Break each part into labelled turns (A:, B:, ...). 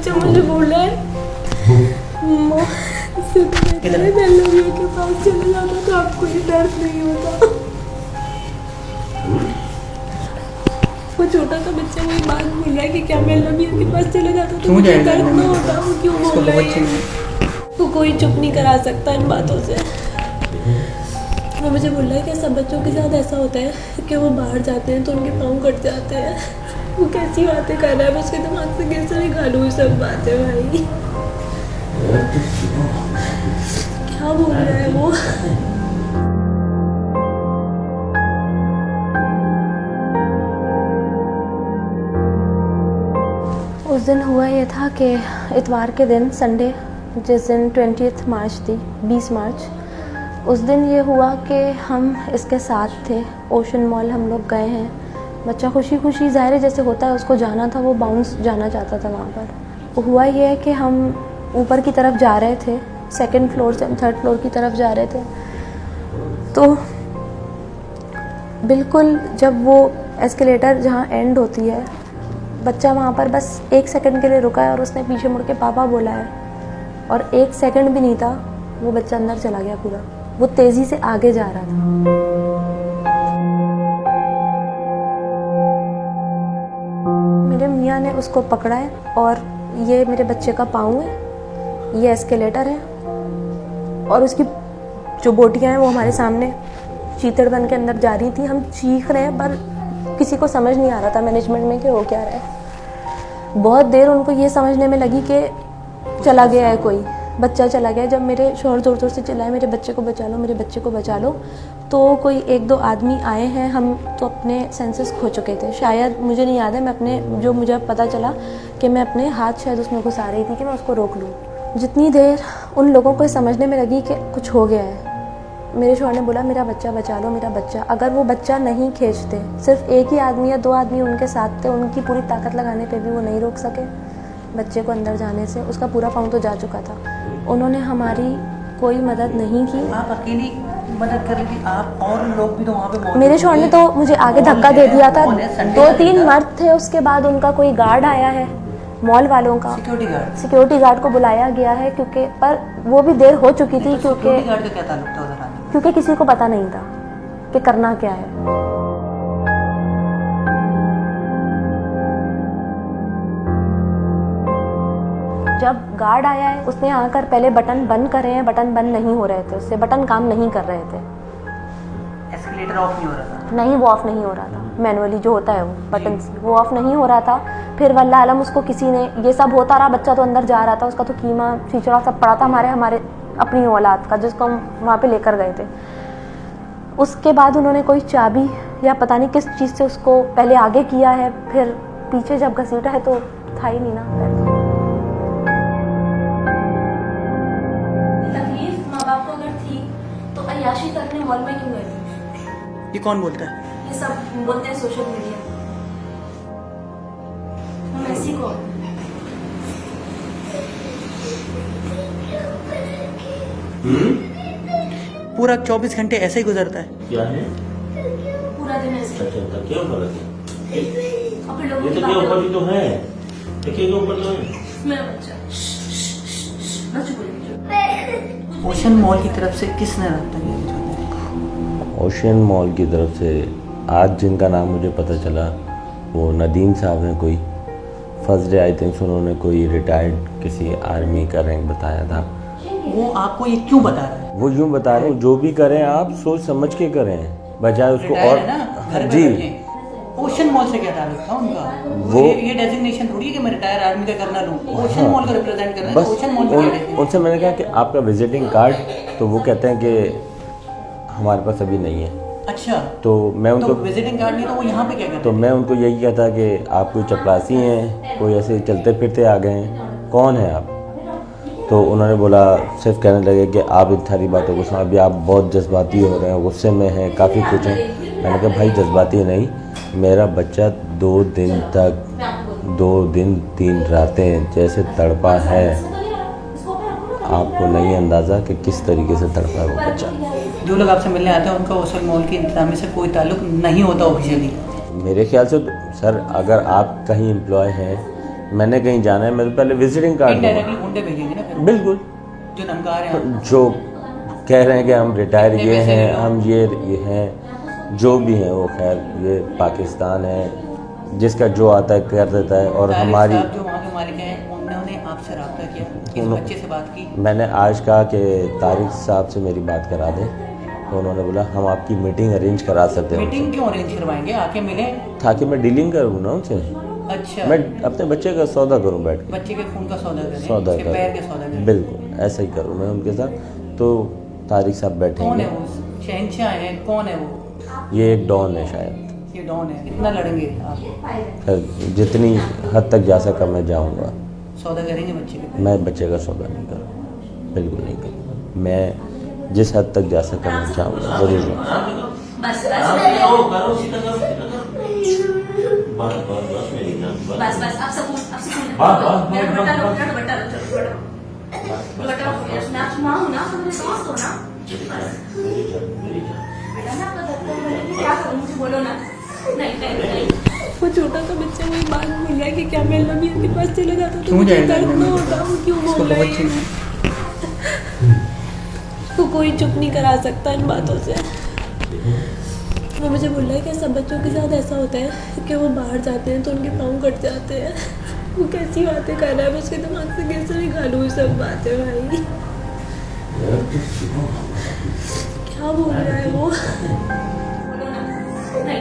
A: बच्चा मुझे बोल रहा है के पास चले जाता तो आपको ये दर्द नहीं होता। वो छोटा सा बच्चा वही बात बोल रहा है कि क्या मैं नबी के पास चले जाता तो मुझे दर्द ना होता। वो क्यों बोल रहा है? वो कोई चुप नहीं करा सकता इन बातों से। वो मुझे बोल रहा है कि सब बच्चों के साथ ऐसा होता है कि वो बाहर जाते हैं तो उनके पाँव कट जाते हैं। वो कैसी बातें कर रहा है, मैं उसके दिमाग से कैसे निकालूँ ये सब बातें भाई? क्या बोल रहा है वो? उस दिन हुआ ये था कि इतवार के दिन संडे, जिस दिन 20 मार्च थी, 20 मार्च, उस दिन ये हुआ कि हम इसके साथ थे। ओशन मॉल हम लोग गए हैं। बच्चा खुशी खुशी, ज़ाहिर है जैसे होता है उसको जाना था, वो बाउंस जाना चाहता था वहाँ पर। हुआ ये है कि हम ऊपर की तरफ जा रहे थे, सेकंड फ्लोर से हम थर्ड फ्लोर की तरफ जा रहे थे। तो बिल्कुल जब वो एस्केलेटर जहाँ एंड होती है, बच्चा वहाँ पर बस 1 सेकंड के लिए रुका है और उसने पीछे मुड़ के पापा बोला है, और 1 सेकंड भी नहीं था वो बच्चा अंदर चला गया पूरा। वो तेज़ी से आगे जा रहा था। मेरे मियाँ ने उसको पकड़ा है और ये मेरे बच्चे का पाँव है, ये एस्केलेटर है, और उसकी जो बोटियाँ हैं वो हमारे सामने चीतड़ बन के अंदर जा रही थी। हम चीख रहे हैं पर किसी को समझ नहीं आ रहा था मैनेजमेंट में कि हो क्या रहा है। बहुत देर उनको ये समझने में लगी कि चला गया है कोई, बच्चा चला गया। जब मेरे शौहर ज़ोर ज़ोर से चिल्लाए मेरे बच्चे को बचा लो, मेरे बच्चे को बचा लो, तो कोई 1-2 आदमी आए हैं। हम तो अपने सेंसेस खो चुके थे, शायद, मुझे नहीं याद है। मैं अपने, जो मुझे पता चला कि मैं अपने हाथ शायद उसमें घुसा रही थी कि मैं उसको रोक लूँ। जितनी देर उन लोगों को समझने में लगी कि कुछ हो गया है, मेरे शौहर ने बोला मेरा बच्चा बचा लो, मेरा बच्चा। अगर वो बच्चा नहीं खींचते, सिर्फ 1 ही आदमी या 2 आदमी उनके साथ थे, उनकी पूरी ताकत लगाने पे भी वो नहीं रोक सके बच्चे को अंदर जाने से। उसका पूरा पाँव तो जा चुका था। उन्होंने हमारी कोई मदद नहीं की।
B: आप अकेली मदद कर रही थी, आप और लोग भी तो वहाँ पे मौजूद थे।
A: मेरे शौहर ने तो मुझे आगे धक्का दे दिया था। 2-3 मर्द थे, उसके बाद उनका कोई गार्ड आया है, मॉल वालों का सिक्योरिटी गार्ड को बुलाया गया है, क्योंकि पर वो भी देर हो चुकी थी। क्योंकि
B: गार्ड का क्या ताल्लुक था उधर आने?
A: क्योंकि किसी को पता नहीं था कि करना क्या है। जब गार्ड आया है उसने आकर पहले बटन बंद करे हैं, बटन बंद नहीं हो रहे थे, उससे बटन काम नहीं कर रहे थे।
B: एस्केलेटर ऑफ नहीं हो रहा था?
A: नहीं, वो ऑफ नहीं हो रहा था। मैनुअली जो होता है वो बटन, वो ऑफ नहीं हो रहा था। फिर वल्लाह आलम उसको किसी ने, ये सब होता रहा, बच्चा तो अंदर जा रहा था, उसका तो कीमा चीचड़ा सब पड़ा था हमारे अपनी औलाद का, जिसको हम वहाँ पे लेकर गए थे। उसके बाद उन्होंने कोई चाबी या पता नहीं किस चीज़ से उसको पहले आगे किया है, फिर पीछे जब घसीटा है तो था ही नहीं ना। तकलीफ माँ बाप को अगर थी तो अय्याशी करने मॉल में क्यों गए?
B: ये कौन बोलता है?
A: ये सब बोलते हैं सोशल मीडिया। हम ऐसी कौन?
B: पूरा 24 घंटे ऐसे ही गुजरता है?
C: क्या है?
A: पूरा दिन ऐसे।
C: अच्छा, क्या ऊपर है?
A: और फिर लोगों
C: ये
A: की
C: तो क्या
A: बातें।
C: ऊपर भी तो है, देखिए ऊपर तो है।
A: मेरा बच्चा। ना चुप रहिए।
B: ओशन मॉल की तरफ से किसने रब्ता किया?
C: ओशन मॉल की तरफ से आज जिनका नाम मुझे पता चला वो नदीम साहब हैं। कोई फर्स्ट डे आई थिंक उन्होंने कोई रिटायर्ड किसी आर्मी का रैंक बताया था।
B: वो आपको ये क्यों बता रहा है?
C: वो यूँ बता रहे हैं, जो भी करें आप सोच समझ के करें, बजाय उसको
B: रिटायर
C: और
B: है ना, घर पे
C: जी
B: बैठे। ओशन मॉल से क्या ताल्लुक था उनका?
C: वो
B: ये डेजिग्नेशन थोड़ी है कि मैं रिटायर आर्मी का कर्नल हूँ। ओशन मॉल का रिप्रेजेंट कर रहे हैं,
C: बस
B: तो ओशन मॉल में क्या
C: उनसे मैंने कहा कि आपका विजिटिंग कार्ड, तो वो कहते हैं कि हमारे पास अभी नहीं है।
B: अच्छा,
C: तो मैं
B: तो
C: उनको
B: विजिटिंग कार्ड नहीं तो वो यहाँ पे क्या करते?
C: तो मैं उनको यही कहता कि आप कोई चपरासी हैं, कोई ऐसे चलते फिरते आ गए हैं, कौन है आप? तो उन्होंने बोला, सिर्फ कहने लगे कि आप इन सारी बातों को सुना, अभी आप बहुत जज्बाती हो रहे हैं, गुस्से में हैं, काफ़ी कुछ हैं। मैंने कहा भाई जज्बाती नहीं, मेरा बच्चा 2 दिन तक 2 दिन 3 रातें जैसे तड़पा है, आपको नहीं अंदाज़ा कि किस तरीके से तड़पा है वो बच्चा।
B: जो लोग आपसे मिलने आते हैं उनका ओशन मॉल की इंतजामी से कोई ताल्लुक नहीं होता ऑफिशियली?
C: मेरे ख्याल से सर, अगर आप कहीं एम्प्लॉय हैं, मैंने कहीं जाना है, मैं तो पहले विजिटिंग कार्ड दूंगा।
B: इनडायरेक्टली गुंडे भेजेंगे ना फिर,
C: बिल्कुल,
B: जो नमकार हैं।
C: जो कह रहे हैं कि हम रिटायर ये हैं, हम ये हैं, जो भी हैं वो खैर ये पाकिस्तान है, जिसका जो आता है कर देता है। और हमारी
B: जो वहाँ के मालिक हैं उन्होंने आपसे रब्ता किया, किस बच्चे से बात की?
C: मैंने आज कहा कि तारिक साहब से मेरी बात करा दें, तो उन्होंने बोला हम आपकी मीटिंग अरेंज करा सकते हैं।
B: मीटिंग क्यों अरेंज करवाएंगे, आके मिले।
C: ताकि मैं डीलिंग करूँ ना उनसे,
B: अच्छा,
C: मैं अपने बच्चे का सौदा करूँ बैठ के,
B: बच्चे के खून का सौदा करें,
C: सौदा
B: उसके पैर के
C: करूँ,
B: सौदा करें।
C: बिल्कुल ऐसा ही करूँ मैं उनके साथ। तो तारिक साहब
B: कौन
C: बैठेंगे।
B: है वो, शहंशाह हैं, कौन है वो?
C: ये एक डॉन है शायद।
B: ये डॉन है। कितना लड़ेंगे आप?
C: फिर जितनी हद तक जा सका मैं जाऊंगा।
B: सौदा करेंगे बच्चे के?
C: मैं बच्चे का सौदा नहीं करूँ, बिल्कुल नहीं करूँ। मैं जिस हद तक जा सका मैं जाऊंगा जरूर जाऊंगा।
D: बस अब सुकून मेरा दुपट्टा लो, मेरा दुपट्टा लो, चलो दुपट्टा लो, मैं आपकी माँ हूँ ना, तो मुझे समझ दो ना। बेटा मैं आपका दर्द में क्या करूँ, मुझे बोलो ना। नहीं
A: वो छोटा सा बच्चा वही बात मिल गया कि क्या मैं नबी के पास चले जाता तो
B: क्यों
A: मुझे
B: जाएगा?
A: दर्द ना होता। वो क्यों बोल रहा है ये? तो कोई चुप नहीं करा सकता इन बातों से। वो मुझे बोल रहा है कि सब बच्चों के साथ ऐसा होता है कि वो बाहर जाते हैं तो उनके पाँव कट जाते हैं। वो कैसी बातें कर रहा है, मैं उसके दिमाग से कैसे निकालूँ ये सब बातें भाई? क्या बोल रहा है वो?
D: बोलो ना। नहीं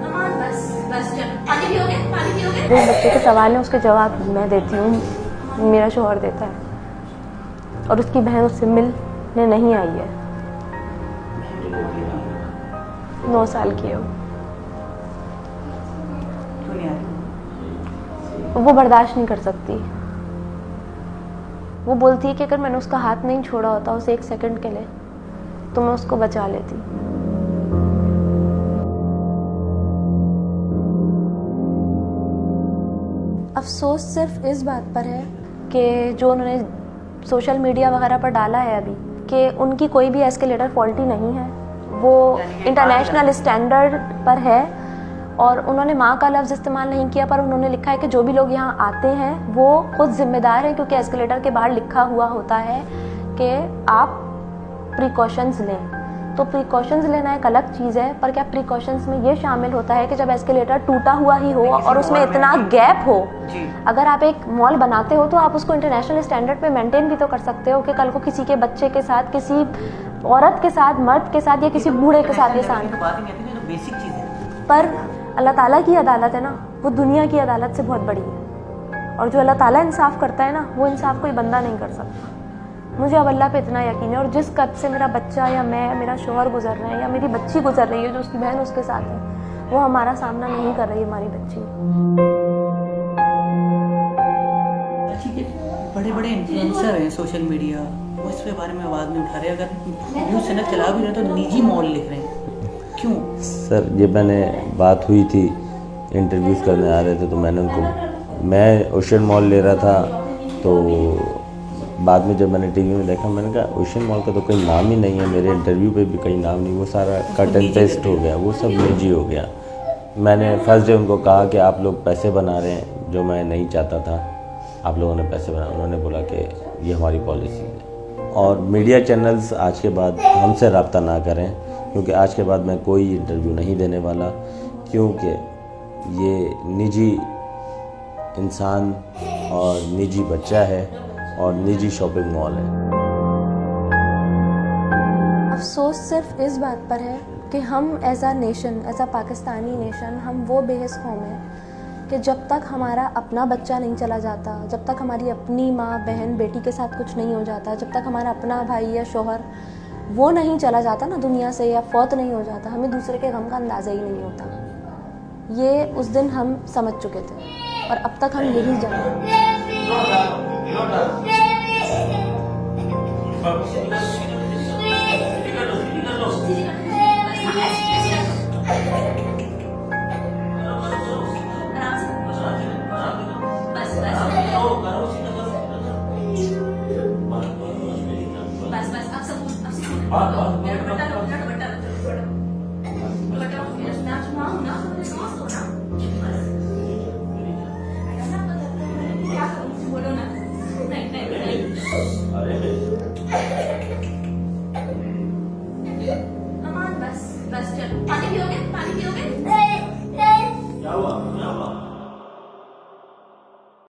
D: अमान बस चलो, पानी पियोगे?
A: जो बच्चे के सवाल है उसके जवाब मैं देती हूँ, मेरा शौहर देता है। और उसकी बहन उससे मिलने नहीं आई है। 9 साल की है वो।
B: क्यों नहीं आ रही?
A: वो बर्दाश्त नहीं कर सकती। वो बोलती है कि अगर मैंने उसका हाथ नहीं छोड़ा होता उसे 1 सेकंड के लिए तो मैं उसको बचा लेती। अफसोस सिर्फ इस बात पर है कि जो उन्होंने सोशल मीडिया वगैरह पर डाला है अभी, कि उनकी कोई भी एस्केलेटर फॉल्टी नहीं है, वो इंटरनेशनल स्टैंडर्ड पर है। और उन्होंने माँ का लफ्ज़ इस्तेमाल नहीं किया, पर उन्होंने लिखा है कि जो भी लोग यहाँ आते हैं वो खुद जिम्मेदार हैं, क्योंकि एस्केलेटर के बाहर लिखा हुआ होता है कि आप प्रिकॉशंस लें। तो प्रिकॉशंस लेना एक अलग चीज़ है, पर क्या प्रिकॉशंस में ये शामिल होता है कि जब एस्केलेटर टूटा हुआ ही हो और उसमें इतना गैप हो, अगर आप एक मॉल बनाते हो तो आप उसको इंटरनेशनल स्टैंडर्ड पे मेंटेन भी तो कर सकते हो कि कल को किसी के बच्चे के साथ, किसी औरत के साथ, मर्द के साथ या किसी बूढ़े के साथ ये सामने।
B: बात नहीं आती, तो बेसिक चीज़ है।
A: पर अल्लाह ताला की अदालत है ना, वो दुनिया की अदालत से बहुत बड़ी है। और जो अल्लाह ताला इंसाफ करता है ना, वो इंसाफ कोई बंदा नहीं कर सकता। मुझे अब अल्लाह पे इतना यकीन है। और जिस कद से मेरा बच्चा या मैं, मेरा शौहर गुजर रहे हैं या मेरी बच्ची गुजर रही है, जो उसकी बहन उसके साथ है, वो हमारा सामना नहीं कर रही है हमारी बच्ची।
B: ठीक है, बड़े बड़े इन्फ्लुएंसर हैं सोशल मीडिया, वो इस बारे में आवाज़ नहीं उठा रहे। अगर न्यूज़ चैनल चला भी रहे तो निजी मॉल लिख रहे हैं, क्यों?
C: सर ये मैंने बात हुई थी, इंटरव्यूज़ करने आ रहे थे तो मैंने उनको, मैं ओशन मॉल ले रहा था, तो बाद में जब मैंने टीवी में देखा मैंने कहा ओशन मॉल का तो कोई नाम ही नहीं है, मेरे इंटरव्यू पे भी कोई नाम नहीं, वो सारा कट एंड पेस्ट हो गया, वो सब निजी हो गया। मैंने फर्स्ट डे उनको कहा कि आप लोग पैसे बना रहे हैं, जो मैं नहीं चाहता था, आप लोगों ने पैसे बनाया। उन्होंने बोला कि ये हमारी पॉलिसी है। और मीडिया चैनल्स आज के बाद हमसे रब्ता ना करें, क्योंकि आज के बाद मैं कोई इंटरव्यू नहीं देने वाला, क्योंकि ये निजी इंसान और निजी बच्चा है और निजी शॉपिंग मॉल है।
A: अफसोस सिर्फ इस बात पर है कि हम as a nation, as a Pakistani nation, हम वो बेहस कौम हैं कि जब तक हमारा अपना बच्चा नहीं चला जाता, जब तक हमारी अपनी माँ, बहन, बेटी के साथ कुछ नहीं हो जाता, जब तक हमारा अपना भाई या शौहर वो नहीं चला जाता ना दुनिया से, या फौत नहीं हो जाता, हमें दूसरे के गम का अंदाज़ा ही नहीं होता। ये उस दिन हम समझ चुके थे और अब तक हम यही जाने।
D: बस अब सुकून मेरा दुपट्टा लो, मेरा दुपट्टा लो, चलो दुपट्टा लो, मैं अमान बस बस चलो पानी पियोगे
C: क्या हुआ?